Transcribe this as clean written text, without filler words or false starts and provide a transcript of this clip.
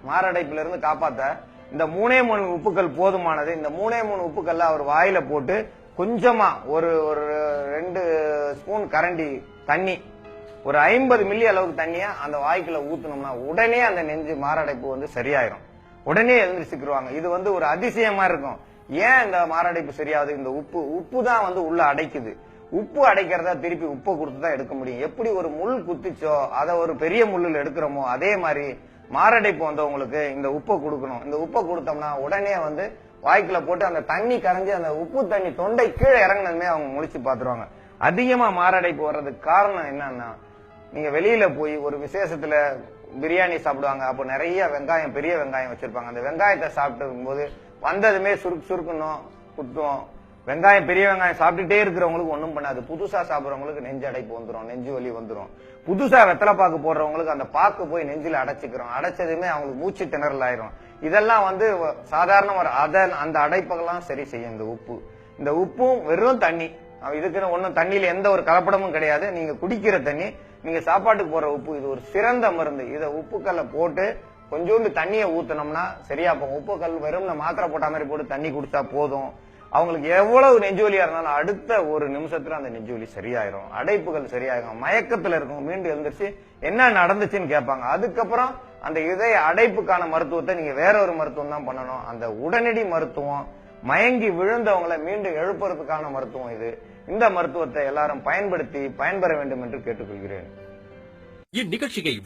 மாரடைப்புல இருந்து காப்பாத்த இந்த 3 உப்புக்கள் போதுமானது. இந்த 3 உப்புக்கள்ல அவர் வாயில போட்டு கொஞ்சமா ஒரு ஒரு 2 ஸ்பூன் கரண்டி தண்ணி, ஒரு 50 மில்லி அளவுக்கு தண்ணிய அந்த வாய்க்குள்ள ஊத்துனோம்னா உடனே அந்த நெஞ்சு மாரடைப்பு சரியாயிரும். உடனே எழுந்திருச்சுக்குருவாங்க. இது ஒரு அதிசயமா இருக்கும். ஏன் இந்த மாரடைப்பு சரியாவது? இந்த உப்பு தான் உள்ள அடைக்குது. உப்பு அடைக்கிறதா திருப்பி உப்பை கொடுத்துதான் எடுக்க முடியும். எப்படி ஒரு முள் குத்திச்சோ அதை ஒரு பெரிய முள்ளில் எடுக்கிறோமோ அதே மாதிரி மாரடைப்பு வந்தவங்களுக்கு இந்த உப்பை கொடுக்கணும். இந்த உப்பை கொடுத்தோம்னா உடனே வாய்க்குள்ள போட்டு அந்த தண்ணி கரைஞ்சி அந்த உப்பு தண்ணி தொண்டை கீழே இறங்கினதுமே அவங்க முழிச்சு பாத்துருவாங்க. அதிகமா மாரடைப்பு வர்றதுக்கு காரணம் என்னன்னா, நீங்க வெளியில போய் ஒரு விசேஷத்துல பிரியாணி சாப்பிடுவாங்க. அப்போ நிறைய வெங்காயம், பெரிய வெங்காயம் வச்சிருப்பாங்க. அந்த வெங்காயத்தை சாப்பிட்டு போது வந்ததுமே சுருக்கணும், குத்தும். வெங்காயம், பெரிய வெங்காயம் சாப்பிட்டுட்டே இருக்கிறவங்களுக்கு ஒண்ணும் பண்ணாது. புதுசா சாப்பிடுறவங்களுக்கு நெஞ்சு அடைப்பு வந்துடும், நெஞ்சு வலி வந்துடும். புதுசா வெத்தலை பாக்கு போடுறவங்களுக்கு அந்த பாக்கு போய் நெஞ்சில அடைச்சுக்கிறோம். அடைச்சதுமே அவங்களுக்கு மூச்சு திணறல் ஆயிரும். இதெல்லாம் சாதாரண அந்த அடைப்பெல்லாம் சரி செய்யும் இந்த உப்பும் வெறும் தண்ணி. இதுக்குன்னு ஒண்ணும் தண்ணியில எந்த ஒரு கலப்படமும் கிடையாது. நீங்க குடிக்கிற தண்ணி, நீங்க சாப்பாட்டுக்கு போற உப்பு, இது ஒரு சிறந்த மருந்து. இத உப்புக்கல்ல போட்டு கொஞ்சோண்டு தண்ணியை ஊத்தனோம்னா சரியா போகும். உப்புக்கல் வெறும் மாத்திரை போட்ட மாதிரி போட்டு தண்ணி குடிச்சா போதும். அவங்களுக்கு எவ்வளவு நெஞ்சுவலியா இருந்தாலும் அடுத்த ஒரு நிமிஷத்துல அந்த நெஞ்சுவலி சரியாயிரும், அடைப்புகள் சரியாயிரும். மயக்கத்துல இருக்கும், மீண்டும் எழுந்திருச்சு என்ன நடந்துச்சுன்னு கேட்பாங்க. அதுக்கப்புறம் அந்த இதய அடைப்புக்கான மருத்துவத்தை நீங்க வேற ஒரு மருத்துவம் தான் பண்ணணும். அந்த உடனடி மருத்துவம், மயங்கி விழுந்தவங்களை மீண்டும் எழுப்புறதுக்கான மருத்துவம் இது. இந்த மருத்துவத்தை எல்லாரும் பயன்படுத்தி பயன்பெற வேண்டும் என்று கேட்டுக்கொள்கிறேன். இந்நிகழ்ச்சியை